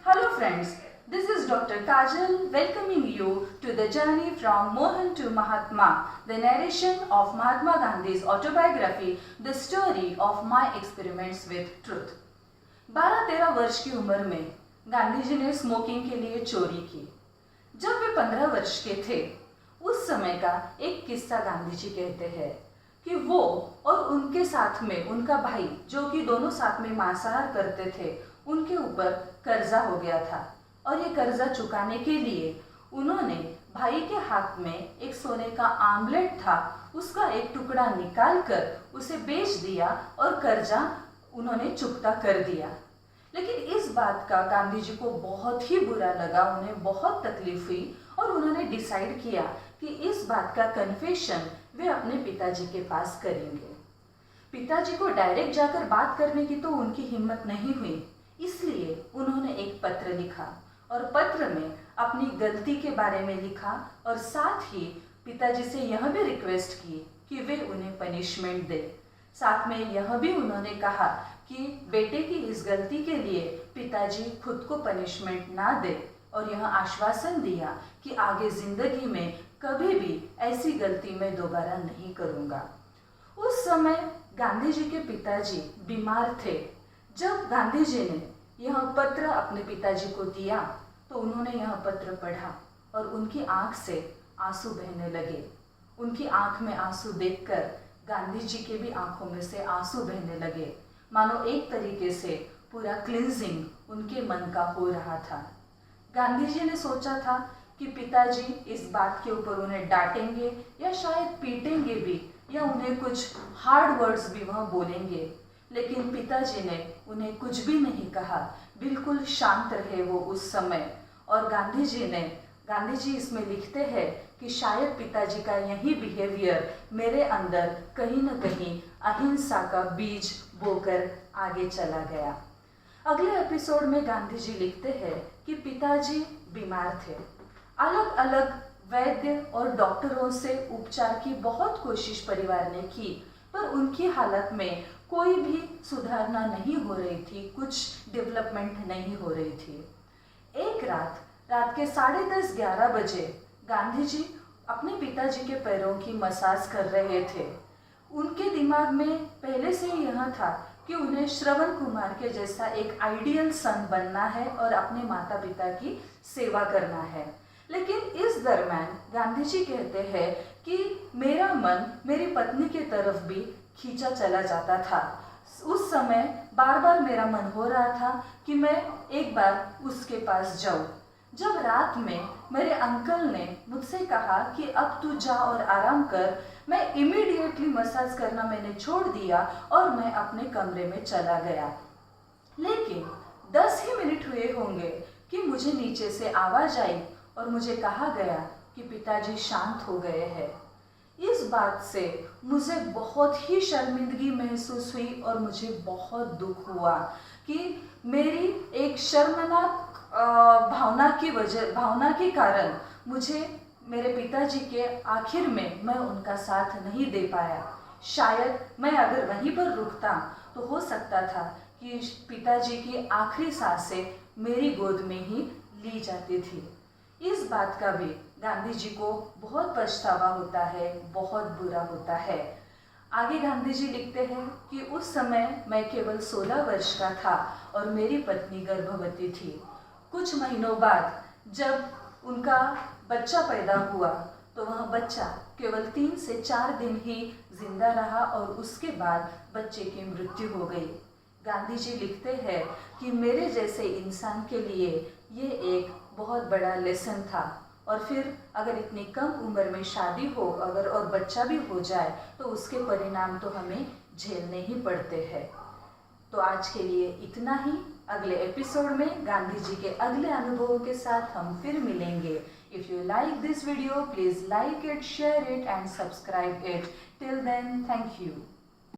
Hello friends, this is Dr. Kajal welcoming you to the journey from Mohan to Mahatma, the narration of Mahatma Gandhi's autobiography, the story of my experiments with truth. 12-13 वर्ष की उम्र में गांधी जी ने smoking के लिए चोरी की। जब वे 15 वर्ष के थे, उस समय का एक किस्सा गांधी जी कहते हैं कि वो और उनके साथ में उनका भाई, जो कि दोनों साथ में मांसाहार करते थे, उनके ऊपर कर्जा हो गया था और ये कर्जा चुकाने के लिए उन्होंने भाई के हाथ में एक सोने का आमलेट था, उसका एक टुकड़ा निकाल कर उसे बेच दिया और कर्जा उन्होंने चुकता कर दिया। लेकिन इस बात का गांधी जी को बहुत ही बुरा लगा, उन्हें बहुत तकलीफ हुई और उन्होंने डिसाइड किया कि इस बात का कन्फेशन वे अपने पिताजी के पास करेंगे। पिताजी को डायरेक्ट जाकर बात करने की तो उनकी हिम्मत नहीं हुई, इसलिए उन्होंने एक पत्र लिखा और पत्र में अपनी गलती के बारे में लिखा और साथ ही पिताजी से यह भी रिक्वेस्ट की कि वे उन्हें पनिशमेंट दे। साथ में यह भी उन्होंने कहा कि बेटे की इस गलती के लिए पिताजी खुद को पनिशमेंट ना दे और यह आश्वासन दिया कि आगे जिंदगी में कभी भी ऐसी गलती मैं दोबारा नहीं करूँगा। उस समय गांधी जी के पिताजी बीमार थे। जब गांधी जी ने यह पत्र अपने पिताजी को दिया तो उन्होंने यह पत्र पढ़ा और उनकी आंख से आंसू बहने लगे। उनकी आंख में आंसू देखकर गांधी जी के भी आंखों में से आंसू बहने लगे, मानो एक तरीके से पूरा क्लींजिंग उनके मन का हो रहा था। गांधी जी ने सोचा था कि पिताजी इस बात के ऊपर उन्हें डांटेंगे या शायद पीटेंगे भी या उन्हें कुछ हार्ड वर्ड्स भी वह बोलेंगे, लेकिन पिताजी ने उन्हें कुछ भी नहीं कहा, बिल्कुल शांत रहे वो उस समय। और गांधी जी इसमें लिखते हैं कि शायद पिताजी का यही बिहेवियर मेरे अंदर कहीं न कहीं अहिंसा का बीज बोकर आगे चला गया। अगले एपिसोड में गांधी जी लिखते हैं कि पिताजी बीमार थे। अलग अलग वैद्य और डॉक्टरों से उपचार की बहुत कोशिश परिवार ने की, पर उनकी हालत में कोई भी सुधारना नहीं हो रही थी, कुछ डेवलपमेंट नहीं हो रही थी। एक रात के 10:30-11 बजे गांधी जी अपने पिताजी के पैरों की मसाज कर रहे थे। उनके दिमाग में पहले से ही यह था कि उन्हें श्रवण कुमार के जैसा एक आइडियल सन बनना है और अपने माता पिता की सेवा करना है। लेकिन इस दरम्यान गांधी जी कहते हैं कि मेरा मन मेरी पत्नी की तरफ भी खींचा चला जाता था। उस समय बार बार मेरा मन हो रहा था कि मैं एक बार उसके पास जाऊं। जब रात में मेरे अंकल ने मुझसे कहा कि अब तू जा और आराम कर, मैं इमीडिएटली मसाज करना मैंने छोड़ दिया और मैं अपने कमरे में चला गया। लेकिन 10 ही मिनट हुए होंगे कि मुझे नीचे से आवाज आई और मुझे कहा गया कि पिताजी शांत हो गए हैं। इस बात से मुझे बहुत ही शर्मिंदगी महसूस हुई और मुझे बहुत दुख हुआ कि मेरी एक शर्मनाक भावना के कारण मुझे मेरे पिताजी के आखिर में मैं उनका साथ नहीं दे पाया। शायद मैं अगर वहीं पर रुकता तो हो सकता था कि पिताजी की आखिरी सांसें मेरी गोद में ही ली जाती थी। इस बात का भी गांधी जी को बहुत पछतावा होता है, बहुत बुरा होता है। आगे गांधी जी लिखते हैं कि उस समय मैं केवल 16 वर्ष का था और मेरी पत्नी गर्भवती थी। कुछ महीनों बाद जब उनका बच्चा पैदा हुआ तो वह बच्चा केवल 3 से 4 दिन ही जिंदा रहा और उसके बाद बच्चे की मृत्यु हो गई। गांधी जी लिखते हैं कि मेरे जैसे इंसान के लिए ये एक बहुत बड़ा लेसन था और फिर अगर इतनी कम उम्र में शादी हो अगर और बच्चा भी हो जाए तो उसके परिणाम तो हमें झेलने ही पड़ते हैं। तो आज के लिए इतना ही। अगले एपिसोड में गांधी जी के अगले अनुभवों के साथ हम फिर मिलेंगे। If you like this video please like it, share it and subscribe it. Till then, thank you.